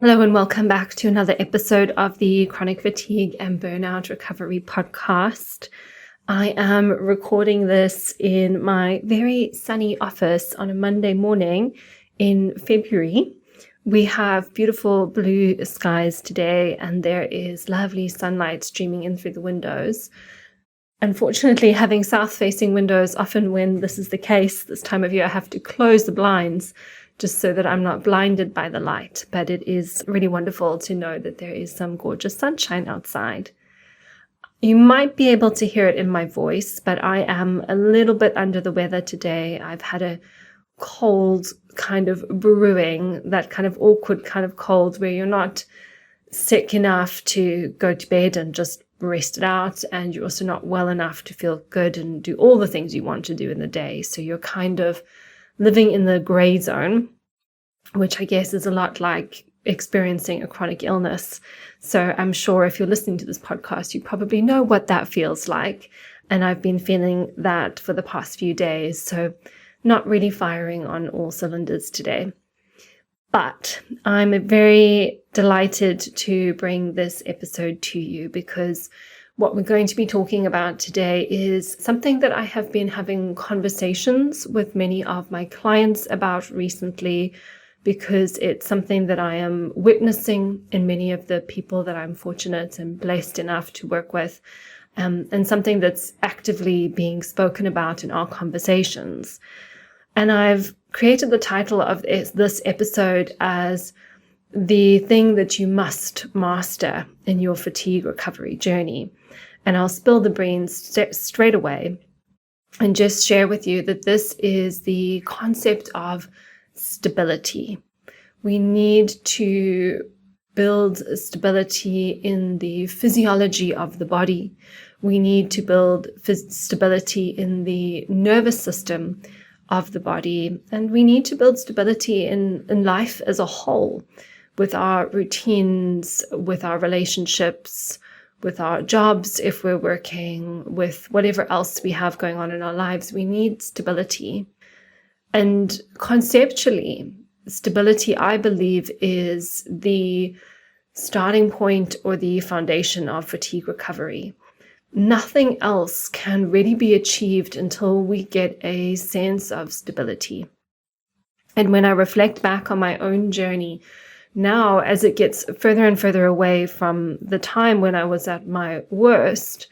Hello and welcome back to another episode of the Chronic Fatigue and Burnout Recovery Podcast. I am recording this in my very sunny office on a Monday morning in February. We have beautiful blue skies today and there is lovely sunlight streaming in through the windows. Unfortunately, having south-facing windows, often when this is the case, this time of year, I have to close the blinds just so that I'm not blinded by the light. But it is really wonderful to know that there is some gorgeous sunshine outside. You might be able to hear it in my voice, but I am a little bit under the weather today. I've had a cold kind of brewing, that kind of awkward kind of cold where you're not sick enough to go to bed and just rest it out, and you're also not well enough to feel good and do all the things you want to do in the day. So you're kind of living in the gray zone, which I guess is a lot like experiencing a chronic illness. So I'm sure if you're listening to this podcast, you probably know what that feels like. And I've been feeling that for the past few days. So not really firing on all cylinders today. But I'm very delighted to bring this episode to you because what we're going to be talking about today is something that I have been having conversations with many of my clients about recently, because it's something that I am witnessing in many of the people that I'm fortunate and blessed enough to work with, and something that's actively being spoken about in our conversations. And I've created the title of this episode as the thing that you must master in your fatigue recovery journey. And I'll spill the beans straight away and just share with you that this is the concept of stability. We need to build stability in the physiology of the body. We need to build stability in the nervous system of the body. And we need to build stability in life as a whole, with our routines, with our relationships, with our jobs, if we're working, with whatever else we have going on in our lives. We need stability. And conceptually, stability, I believe, is the starting point or the foundation of fatigue recovery. Nothing else can really be achieved until we get a sense of stability. And when I reflect back on my own journey, now, as it gets further and further away from the time when I was at my worst,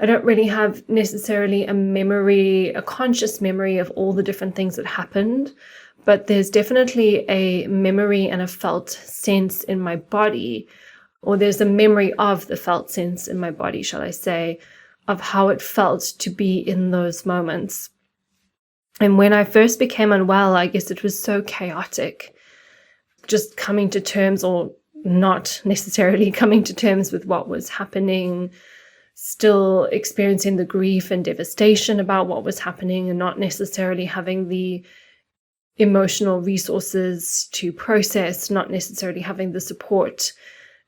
I don't really have necessarily a conscious memory of all the different things that happened, but there's definitely a memory and a felt sense in my body, or there's a memory of the felt sense in my body, shall I say, of how it felt to be in those moments. And when I first became unwell, I guess it was so chaotic. Just coming to terms, or not necessarily coming to terms with what was happening, still experiencing the grief and devastation about what was happening and not necessarily having the emotional resources to process, not necessarily having the support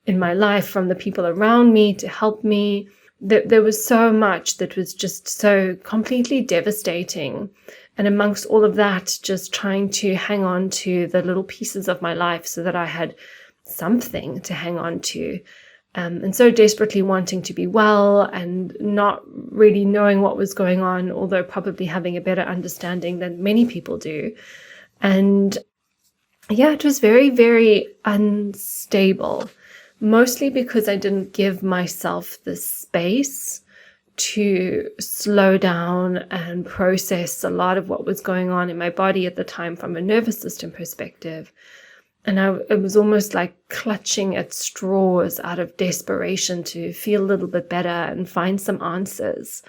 in my life from the people around me to help me. There was so much that was just so completely devastating. And amongst all of that, just trying to hang on to the little pieces of my life so that I had something to hang on to. And so desperately wanting to be well and not really knowing what was going on, although probably having a better understanding than many people do. And yeah, it was very, very unstable, mostly because I didn't give myself the space to slow down and process a lot of what was going on in my body at the time from a nervous system perspective. And it was almost like clutching at straws out of desperation to feel a little bit better and find some answers.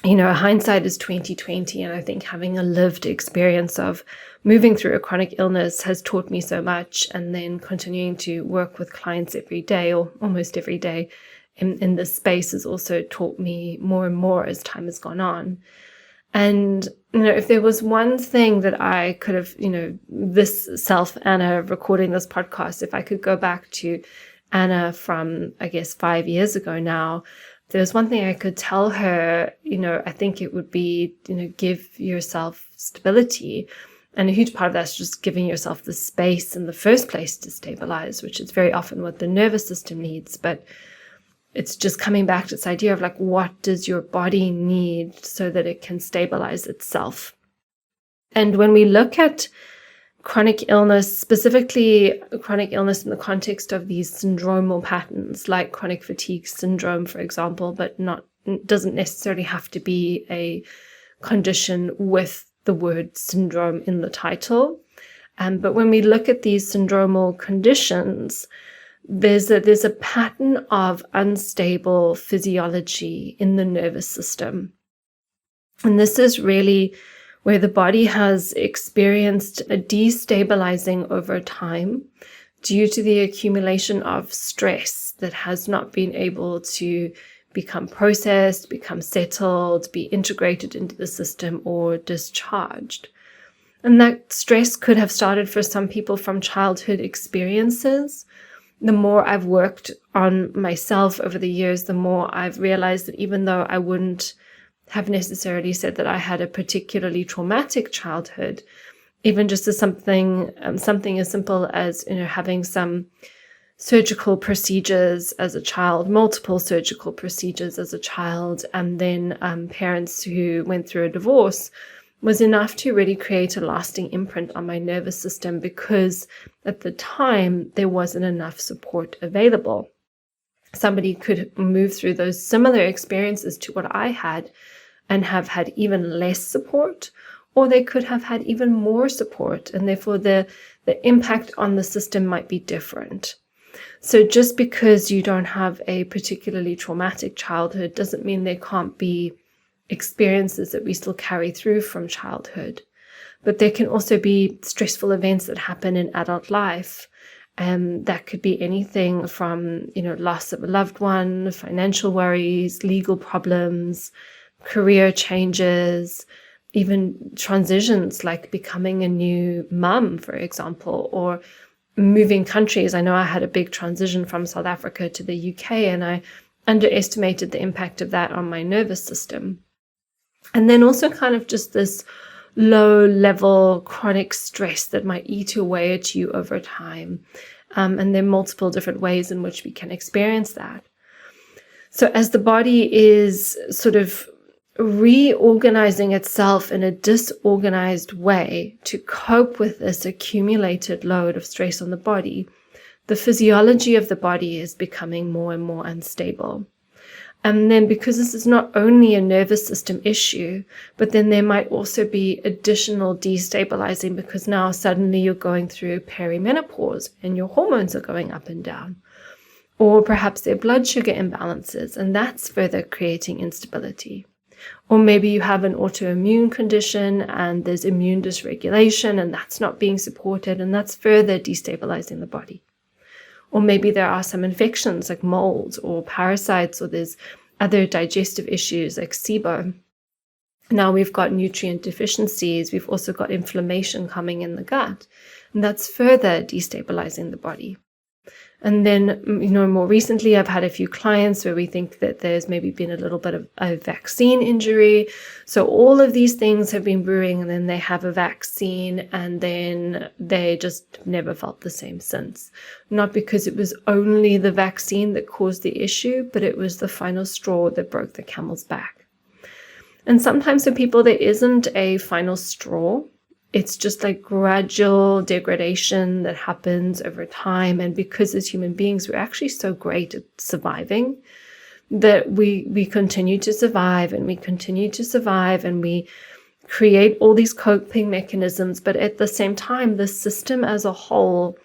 You know, hindsight is 20/20, and I think having a lived experience of moving through a chronic illness has taught me so much, and then continuing to work with clients every day or almost every day in this space has also taught me more and more as time has gone on. And, you know, if there was one thing that I could have, this self, Anna, recording this podcast, if I could go back to Anna from, I guess, 5 years ago now, if there was one thing I could tell her, I think it would be, give yourself stability. And a huge part of that's just giving yourself the space in the first place to stabilize, which is very often what the nervous system needs. But it's just coming back to this idea of like, what does your body need so that it can stabilize itself? And when we look at chronic illness, specifically chronic illness in the context of these syndromal patterns, like chronic fatigue syndrome, for example, but doesn't necessarily have to be a condition with the word syndrome in the title. But when we look at these syndromal conditions, there's a pattern of unstable physiology in the nervous system. And this is really where the body has experienced a destabilizing over time due to the accumulation of stress that has not been able to become processed, become settled, be integrated into the system, or discharged. And that stress could have started for some people from childhood experiences. The more I've worked on myself over the years, the more I've realized that even though I wouldn't have necessarily said that I had a particularly traumatic childhood, even just as something as simple as, having some surgical procedures as a child, multiple surgical procedures as a child, and then parents who went through a divorce, was enough to really create a lasting imprint on my nervous system, because at the time there wasn't enough support available. Somebody could move through those similar experiences to what I had and have had even less support, or they could have had even more support, and therefore the impact on the system might be different. So just because you don't have a particularly traumatic childhood doesn't mean there can't be experiences that we still carry through from childhood. But there can also be stressful events that happen in adult life. That could be anything from, loss of a loved one, financial worries, legal problems, career changes, even transitions like becoming a new mum, for example, or moving countries. I know I had a big transition from South Africa to the UK, and I underestimated the impact of that on my nervous system. And then also kind of just this low-level chronic stress that might eat away at you over time. And there are multiple different ways in which we can experience that. So as the body is sort of reorganizing itself in a disorganized way to cope with this accumulated load of stress on the body, the physiology of the body is becoming more and more unstable. And then because this is not only a nervous system issue, but then there might also be additional destabilizing, because now suddenly you're going through perimenopause and your hormones are going up and down. Or perhaps there are blood sugar imbalances, and that's further creating instability. Or maybe you have an autoimmune condition and there's immune dysregulation, and that's not being supported, and that's further destabilizing the body. Or maybe there are some infections like mold or parasites, or there's other digestive issues like SIBO. Now we've got nutrient deficiencies. We've also got inflammation coming in the gut, and that's further destabilizing the body. And then, more recently, I've had a few clients where we think that there's maybe been a little bit of a vaccine injury. So all of these things have been brewing, and then they have a vaccine, and then they just never felt the same since. Not because it was only the vaccine that caused the issue, but it was the final straw that broke the camel's back. And sometimes for people, there isn't a final straw. It's just like gradual degradation that happens over time. And because as human beings, we're actually so great at surviving that we continue to survive, and we continue to survive, and we create all these coping mechanisms. But at the same time, the system as a whole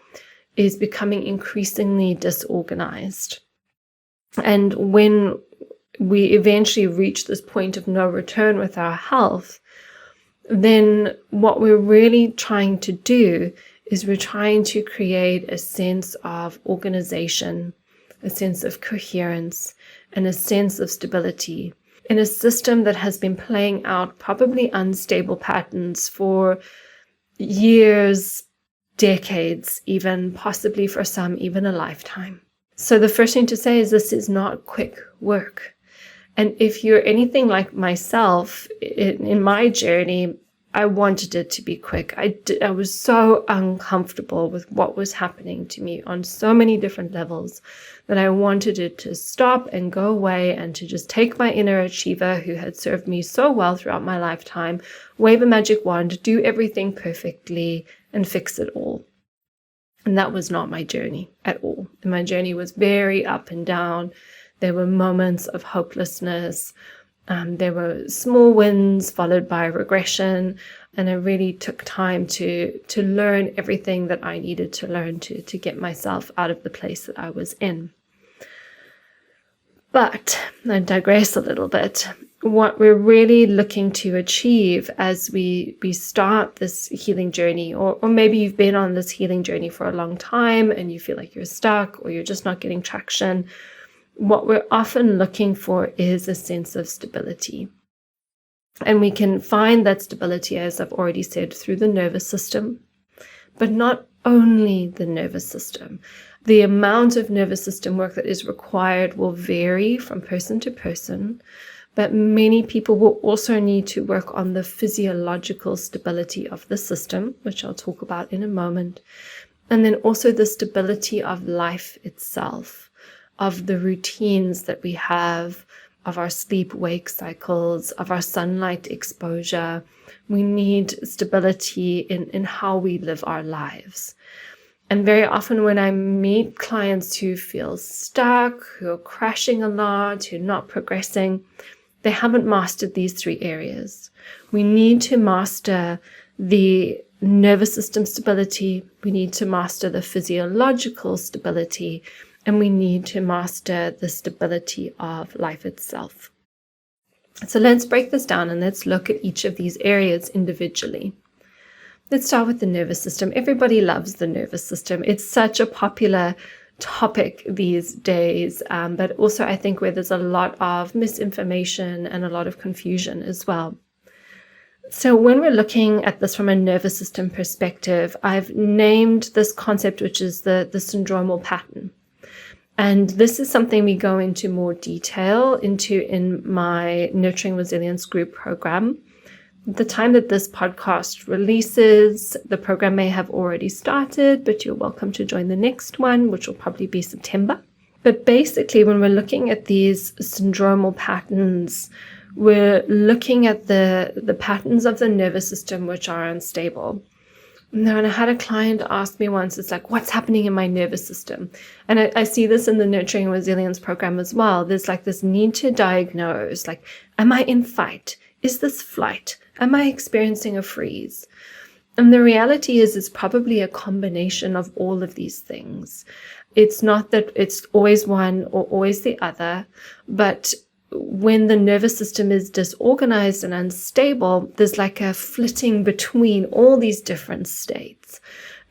is becoming increasingly disorganized. And when we eventually reach this point of no return with our health, then what we're really trying to do is we're trying to create a sense of organization, a sense of coherence, and a sense of stability in a system that has been playing out probably unstable patterns for years, decades, even possibly for some, even a lifetime. So the first thing to say is this is not quick work. And if you're anything like myself, in my journey, I wanted it to be quick. I was so uncomfortable with what was happening to me on so many different levels that I wanted it to stop and go away, and to just take my inner achiever who had served me so well throughout my lifetime, wave a magic wand, do everything perfectly, and fix it all. And that was not my journey at all. And my journey was very up and down. There were moments of hopelessness. There were small wins followed by regression. And I really took time to learn everything that I needed to learn to get myself out of the place that I was in. But I digress a little bit. What we're really looking to achieve as we start this healing journey, or maybe you've been on this healing journey for a long time and you feel like you're stuck or you're just not getting traction, what we're often looking for is a sense of stability. And we can find that stability, as I've already said, through the nervous system, but not only the nervous system. The amount of nervous system work that is required will vary from person to person, but many people will also need to work on the physiological stability of the system, which I'll talk about in a moment, and then also the stability of life itself, of the routines that we have, of our sleep-wake cycles, of our sunlight exposure. We need stability in how we live our lives. And very often when I meet clients who feel stuck, who are crashing a lot, who are not progressing, they haven't mastered these 3 areas. We need to master the nervous system stability, we need to master the physiological stability, and we need to master the stability of life itself. So let's break this down and let's look at each of these areas individually. Let's start with the nervous system. Everybody loves the nervous system. It's such a popular topic these days, but also I think where there's a lot of misinformation and a lot of confusion as well. So when we're looking at this from a nervous system perspective, I've named this concept, which is the syndromal pattern. And this is something we go into more detail into in my Nurturing Resilience group program. The time that this podcast releases, the program may have already started, but you're welcome to join the next one, which will probably be September. But basically, when we're looking at these syndromal patterns, we're looking at the patterns of the nervous system which are unstable. Now, and I had a client ask me once, it's like, what's happening in my nervous system? And I see this in the Nurturing Resilience program as well. There's like this need to diagnose, like, am I in fight? Is this flight? Am I experiencing a freeze? And the reality is it's probably a combination of all of these things. It's not that it's always one or always the other, but when the nervous system is disorganized and unstable, there's like a flitting between all these different states.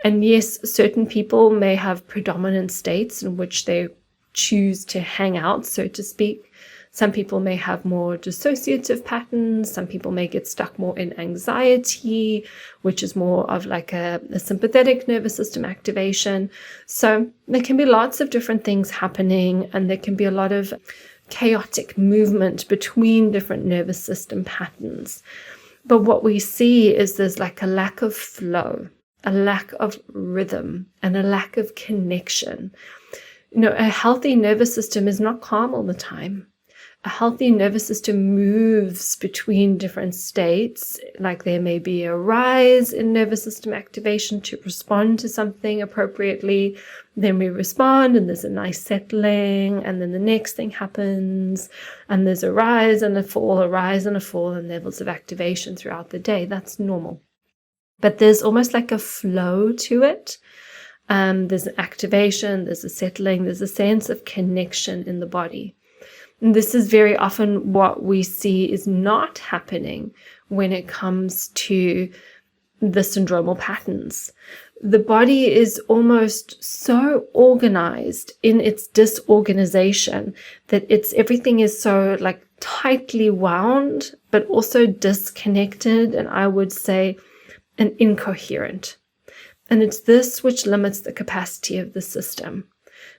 And yes, certain people may have predominant states in which they choose to hang out, so to speak. Some people may have more dissociative patterns. Some people may get stuck more in anxiety, which is more of like a sympathetic nervous system activation. So there can be lots of different things happening, and there can be a lot of chaotic movement between different nervous system patterns. But what we see is there's like a lack of flow, a lack of rhythm, and a lack of connection. A healthy nervous system is not calm all the time. A healthy nervous system moves between different states, like there may be a rise in nervous system activation to respond to something appropriately. Then we respond and there's a nice settling, and then the next thing happens and there's a rise and a fall in levels of activation throughout the day. That's normal. But there's almost like a flow to it. There's an activation, there's a settling, there's a sense of connection in the body. And this is very often what we see is not happening when it comes to the syndromal patterns. The body is almost so organized in its disorganization that everything is so like tightly wound, but also disconnected, and I would say incoherent. And it's this which limits the capacity of the system.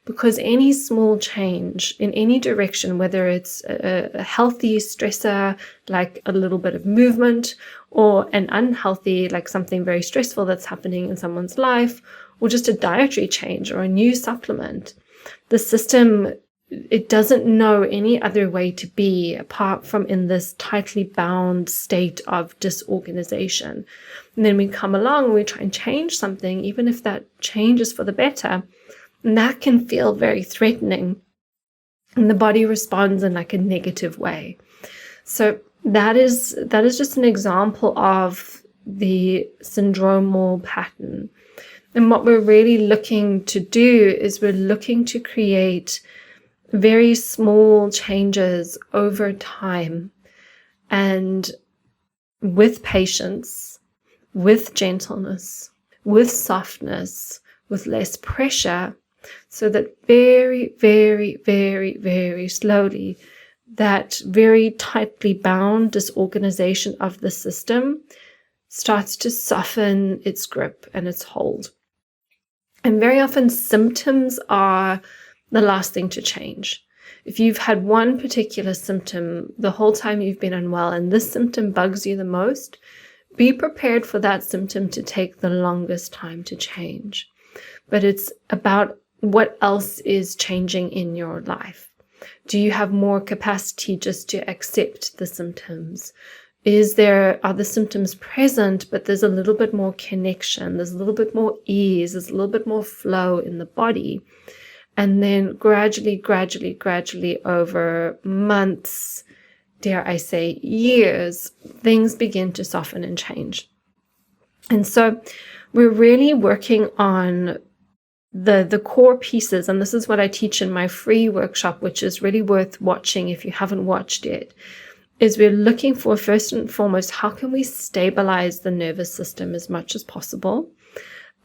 because any small change in any direction, whether it's a healthy stressor, like a little bit of movement, or an unhealthy, like something very stressful that's happening in someone's life, or just a dietary change or a new supplement, the system, it doesn't know any other way to be apart from in this tightly bound state of disorganization. And then we come along and we try and change something, even if that change is for the better, and that can feel very threatening. And the body responds in like a negative way. So that is just an example of the syndromal pattern. And what we're really looking to do is we're looking to create very small changes over time, and with patience, with gentleness, with softness, with less pressure, so that very, very, very, very slowly, that very tightly bound disorganization of the system starts to soften its grip and its hold. And very often symptoms are the last thing to change. If you've had one particular symptom the whole time you've been unwell and this symptom bugs you the most, be prepared for that symptom to take the longest time to change. But it's about what else is changing in your life. Do you have more capacity just to accept the symptoms? Are the symptoms present, but there's a little bit more connection, there's a little bit more ease, there's a little bit more flow in the body. And then gradually over months, dare I say years, things begin to soften and change. And so we're really working on the core pieces, and this is what I teach in my free workshop, which is really worth watching if you haven't watched it, is we're looking for, first and foremost, how can we stabilize the nervous system as much as possible?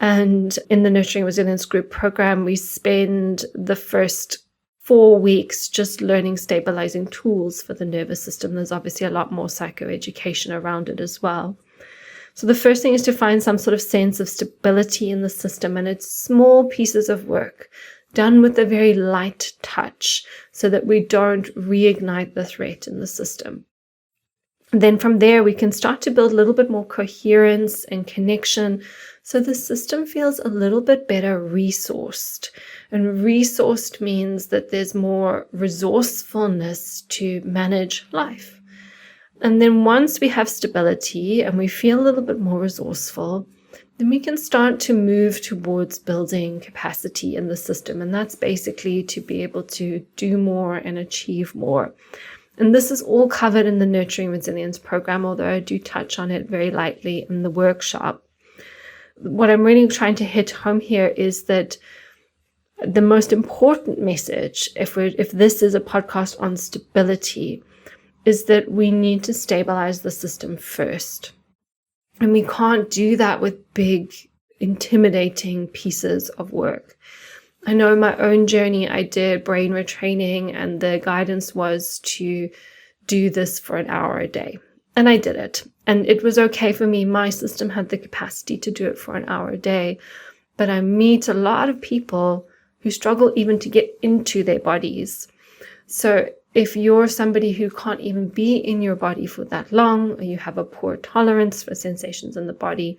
And in the Nurturing Resilience Group program, we spend the first 4 weeks just learning stabilizing tools for the nervous system. There's obviously a lot more psychoeducation around it as well. So the first thing is to find some sort of sense of stability in the system, and it's small pieces of work done with a very light touch so that we don't reignite the threat in the system. Then from there, we can start to build a little bit more coherence and connection so the system feels a little bit better resourced. And resourced means that there's more resourcefulness to manage life. And then once we have stability and we feel a little bit more resourceful, then we can start to move towards building capacity in the system. And that's basically to be able to do more and achieve more. And this is all covered in the Nurturing Resilience program, although I do touch on it very lightly in the workshop. What I'm really trying to hit home here is that the most important message, if this is a podcast on stability, is that we need to stabilize the system first. And we can't do that with big, intimidating pieces of work. I know in my own journey, I did brain retraining, and the guidance was to do this for an hour a day. And I did it. And it was okay for me. My system had the capacity to do it for an hour a day. But I meet a lot of people who struggle even to get into their bodies. So if you're somebody who can't even be in your body for that long, or you have a poor tolerance for sensations in the body,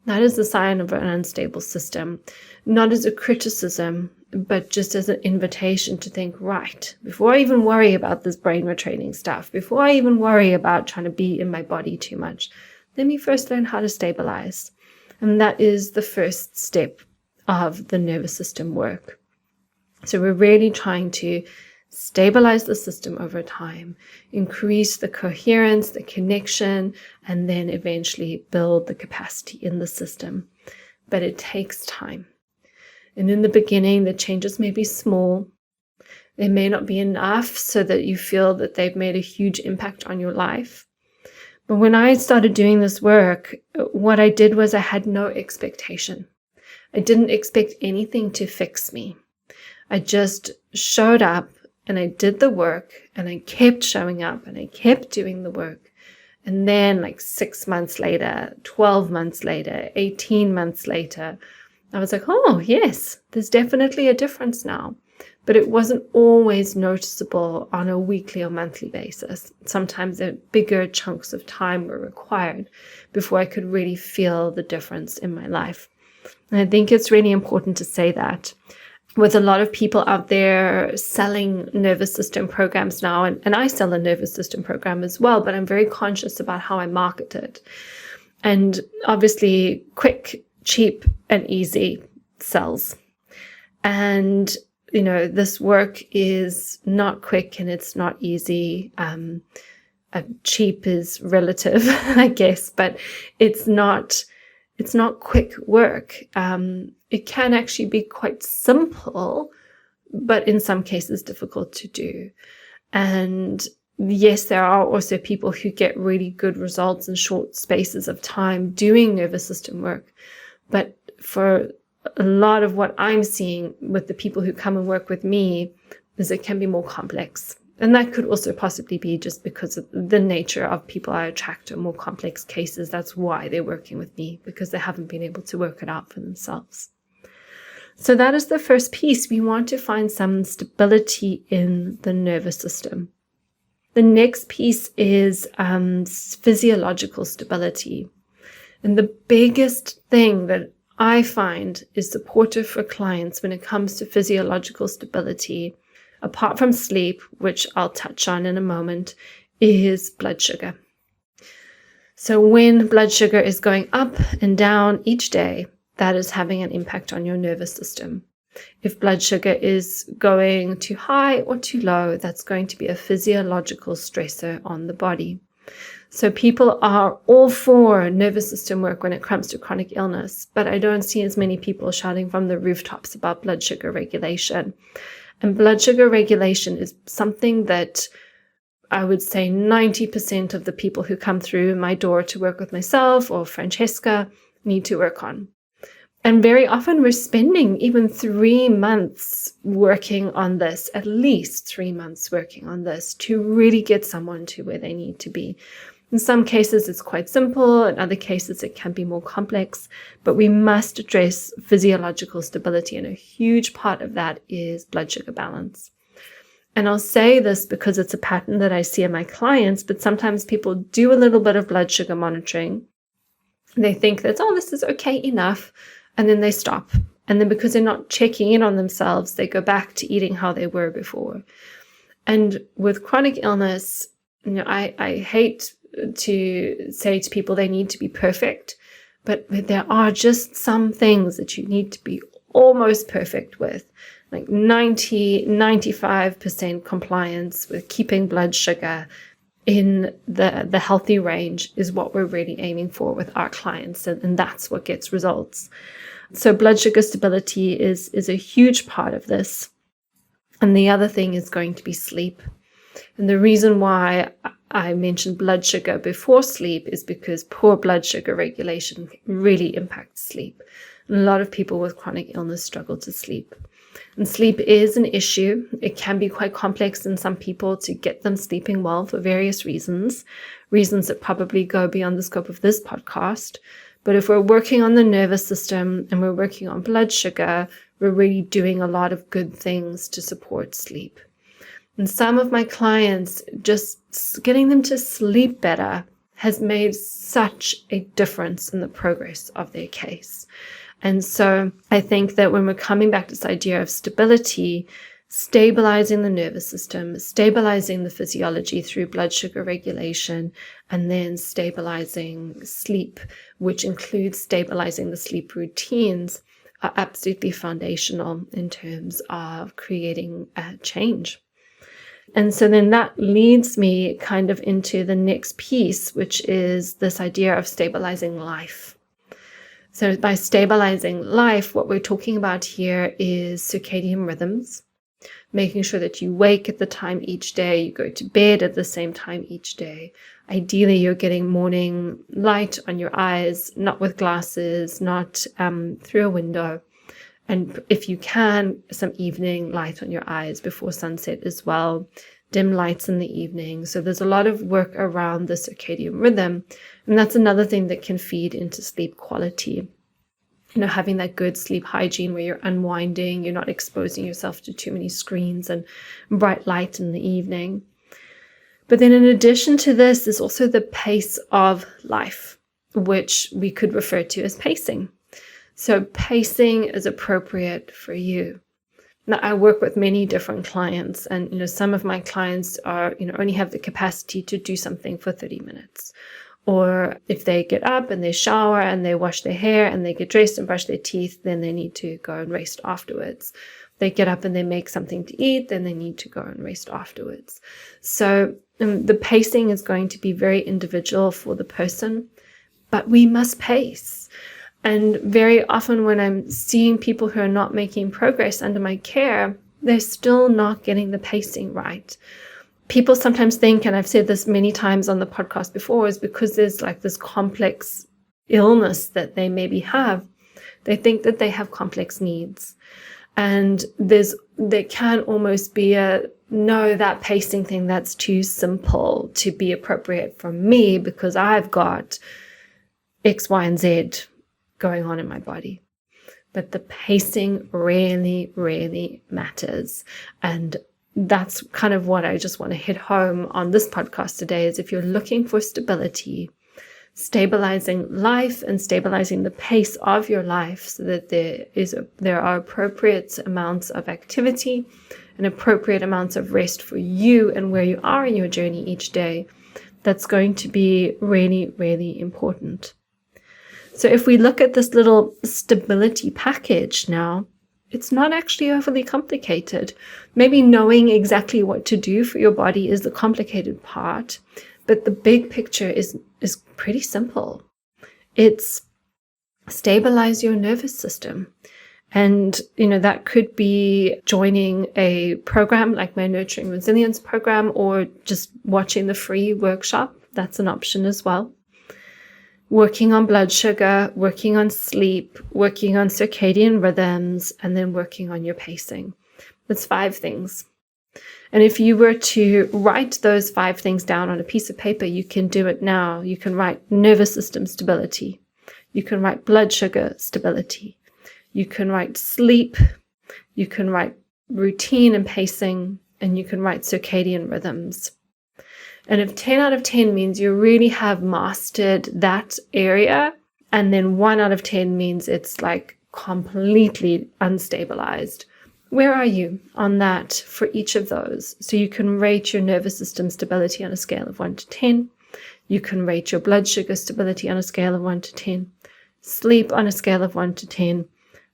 that is a sign of an unstable system. Not as a criticism, but just as an invitation to think, right, before I even worry about this brain retraining stuff, before I even worry about trying to be in my body too much, let me first learn how to stabilize. And that is the first step of the nervous system work. So we're really trying to stabilize the system over time, increase the coherence, the connection, and then eventually build the capacity in the system. But it takes time. And in the beginning, the changes may be small. They may not be enough so that you feel that they've made a huge impact on your life. But when I started doing this work, what I did was I had no expectation. I didn't expect anything to fix me. I just showed up and I did the work, and I kept showing up and I kept doing the work. And then like 6 months later, 12 months later, 18 months later, I was like, oh, yes, there's definitely a difference now. But it wasn't always noticeable on a weekly or monthly basis. Sometimes bigger chunks of time were required before I could really feel the difference in my life. And I think it's really important to say that. With a lot of people out there selling nervous system programs now, and I sell a nervous system program as well, but I'm very conscious about how I market it. And obviously, quick, cheap, and easy sells. And, this work is not quick and it's not easy. Cheap is relative, I guess, but it's not quick work. It can actually be quite simple, but in some cases difficult to do. And yes, there are also people who get really good results in short spaces of time doing nervous system work. But for a lot of what I'm seeing with the people who come and work with me is it can be more complex. And that could also possibly be just because of the nature of people I attract to more complex cases. That's why they're working with me, because they haven't been able to work it out for themselves. So that is the first piece. We want to find some stability in the nervous system. The next piece is physiological stability. And the biggest thing that I find is supportive for clients when it comes to physiological stability, apart from sleep, which I'll touch on in a moment, is blood sugar. So when blood sugar is going up and down each day, that is having an impact on your nervous system. If blood sugar is going too high or too low, that's going to be a physiological stressor on the body. So people are all for nervous system work when it comes to chronic illness, but I don't see as many people shouting from the rooftops about blood sugar regulation. And blood sugar regulation is something that I would say 90% of the people who come through my door to work with myself or Francesca need to work on. And very often we're spending even 3 months working on this, at least 3 months working on this to really get someone to where they need to be. In some cases, it's quite simple. In other cases, it can be more complex, but we must address physiological stability. And a huge part of that is blood sugar balance. And I'll say this because it's a pattern that I see in my clients, but sometimes people do a little bit of blood sugar monitoring. They think that, oh, this is okay enough. And then they stop. And then because they're not checking in on themselves, they go back to eating how they were before. And with chronic illness, I hate to say to people they need to be perfect, but there are just some things that you need to be almost perfect with, like 95% compliance with keeping blood sugar in the healthy range is what we're really aiming for with our clients, and that's what gets results. So blood sugar stability is a huge part of this. And the other thing is going to be sleep. And the reason why I mentioned blood sugar before sleep is because poor blood sugar regulation really impacts sleep. And a lot of people with chronic illness struggle to sleep. And sleep is an issue. It can be quite complex in some people to get them sleeping well for various reasons that probably go beyond the scope of this podcast. But if we're working on the nervous system and we're working on blood sugar, we're really doing a lot of good things to support sleep. And some of my clients, just getting them to sleep better has made such a difference in the progress of their case. And so I think that when we're coming back to this idea of stability, stabilizing the nervous system, stabilizing the physiology through blood sugar regulation, and then stabilizing sleep, which includes stabilizing the sleep routines, are absolutely foundational in terms of creating a change. And so then that leads me kind of into the next piece, which is this idea of stabilizing life. So by stabilizing life, what we're talking about here is circadian rhythms, making sure that you wake at the time each day, you go to bed at the same time each day. Ideally, you're getting morning light on your eyes, not with glasses, not through a window. And if you can, some evening light on your eyes before sunset as well, dim lights in the evening. So there's a lot of work around the circadian rhythm. And that's another thing that can feed into sleep quality. having that good sleep hygiene where you're unwinding, you're not exposing yourself to too many screens and bright light in the evening. But then in addition to this, there's also the pace of life, which we could refer to as pacing. So pacing is appropriate for you. Now, I work with many different clients, and some of my clients are, only have the capacity to do something for 30 minutes. Or if they get up and they shower and they wash their hair and they get dressed and brush their teeth, then they need to go and rest afterwards. They get up and they make something to eat, then they need to go and rest afterwards. So the pacing is going to be very individual for the person, but we must pace. And very often when I'm seeing people who are not making progress under my care, they're still not getting the pacing right. People sometimes think, and I've said this many times on the podcast before, is because there's like this complex illness that they maybe have, they think that they have complex needs. And there can almost be that pacing thing, that's too simple to be appropriate for me because I've got X, Y, and Z going on in my body. But the pacing really, really matters. And that's kind of what I just want to hit home on this podcast today, is if you're looking for stability, stabilizing life and stabilizing the pace of your life so that there are appropriate amounts of activity and appropriate amounts of rest for you and where you are in your journey each day, that's going to be really, really important. So if we look at this little stability package now, it's not actually overly complicated. Maybe knowing exactly what to do for your body is the complicated part, but the big picture is pretty simple. It's stabilize your nervous system. And, that could be joining a program like my Nurturing Resilience program, or just watching the free workshop. That's an option as well. Working on blood sugar, working on sleep, working on circadian rhythms, and then working on your pacing. That's 5 things. And if you were to write those 5 things down on a piece of paper, you can do it now. You can write nervous system stability. You can write blood sugar stability. You can write sleep. You can write routine and pacing. And you can write circadian rhythms. And if 10 out of 10 means you really have mastered that area, and then 1 out of 10 means it's like completely unstabilized, where are you on that for each of those? So you can rate your nervous system stability on a scale of 1 to 10. You can rate your blood sugar stability on a scale of 1 to 10. Sleep on a scale of 1 to 10.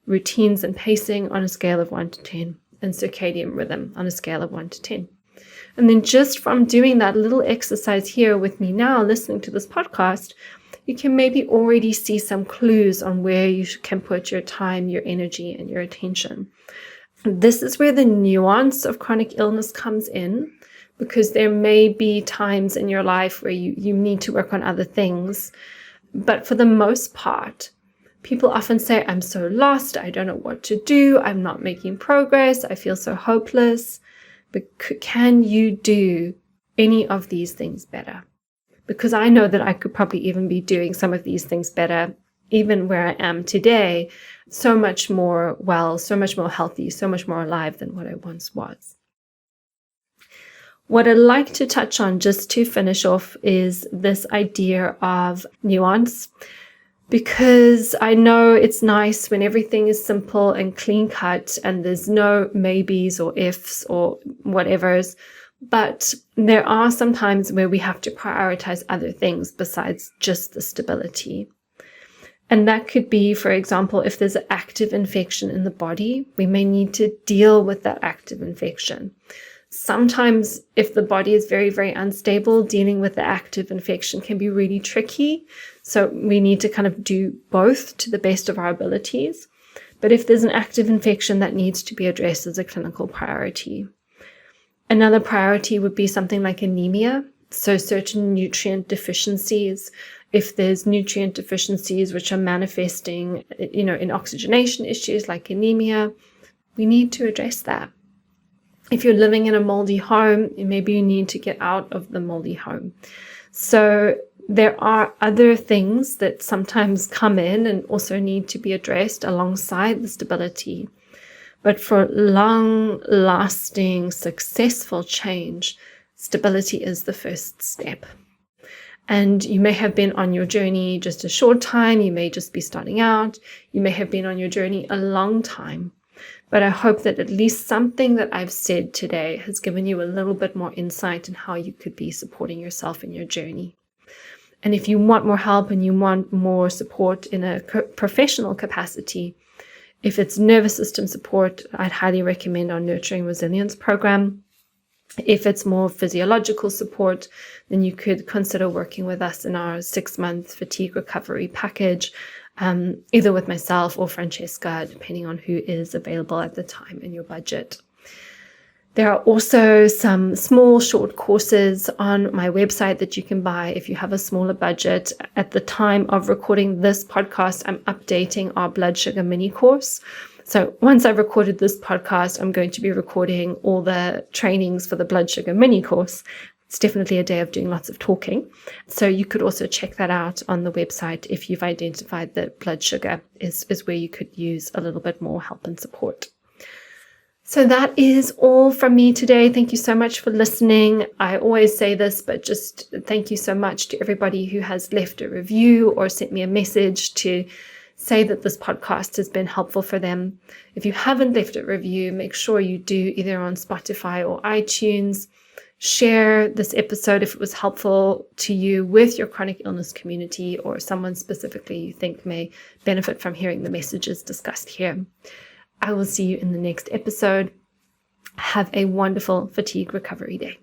Routines and pacing on a scale of 1 to 10. And circadian rhythm on a scale of 1 to 10. And then just from doing that little exercise here with me now, listening to this podcast, you can maybe already see some clues on where you can put your time, your energy, and your attention. This is where the nuance of chronic illness comes in, because there may be times in your life where you need to work on other things. But for the most part, people often say, I'm so lost, I don't know what to do, I'm not making progress, I feel so hopeless. But can you do any of these things better? Because I know that I could probably even be doing some of these things better, even where I am today, so much more well, so much more healthy, so much more alive than what I once was. What I'd like to touch on just to finish off is this idea of nuance. Because I know it's nice when everything is simple and clean cut and there's no maybes or ifs or whatevers, but there are some times where we have to prioritize other things besides just the stability. And that could be, for example, if there's an active infection in the body, we may need to deal with that active infection. Sometimes if the body is very, very unstable, dealing with the active infection can be really tricky. So we need to kind of do both to the best of our abilities. But if there's an active infection, that needs to be addressed as a clinical priority. Another priority would be something like anemia. So certain nutrient deficiencies. If there's nutrient deficiencies which are manifesting, in oxygenation issues like anemia, we need to address that. If you're living in a moldy home, maybe you need to get out of the moldy home. So There are other things that sometimes come in and also need to be addressed alongside the stability. But for long-lasting, successful change, stability is the first step. And you may have been on your journey just a short time. You may just be starting out. You may have been on your journey a long time. But I hope that at least something that I've said today has given you a little bit more insight in how you could be supporting yourself in your journey. And if you want more help and you want more support in a professional capacity, if it's nervous system support, I'd highly recommend our Nurturing Resilience program. If it's more physiological support, then you could consider working with us in our 6-month fatigue recovery package, either with myself or Francesca, depending on who is available at the time and your budget. There are also some small short courses on my website that you can buy if you have a smaller budget. At the time of recording this podcast, I'm updating our blood sugar mini course. So once I've recorded this podcast, I'm going to be recording all the trainings for the blood sugar mini course. It's definitely a day of doing lots of talking. So you could also check that out on the website if you've identified that blood sugar is where you could use a little bit more help and support. So that is all from me today. Thank you so much for listening. I always say this, but just thank you so much to everybody who has left a review or sent me a message to say that this podcast has been helpful for them. If you haven't left a review, make sure you do either on Spotify or iTunes. Share this episode if it was helpful to you with your chronic illness community or someone specifically you think may benefit from hearing the messages discussed here. I will see you in the next episode. Have a wonderful fatigue recovery day.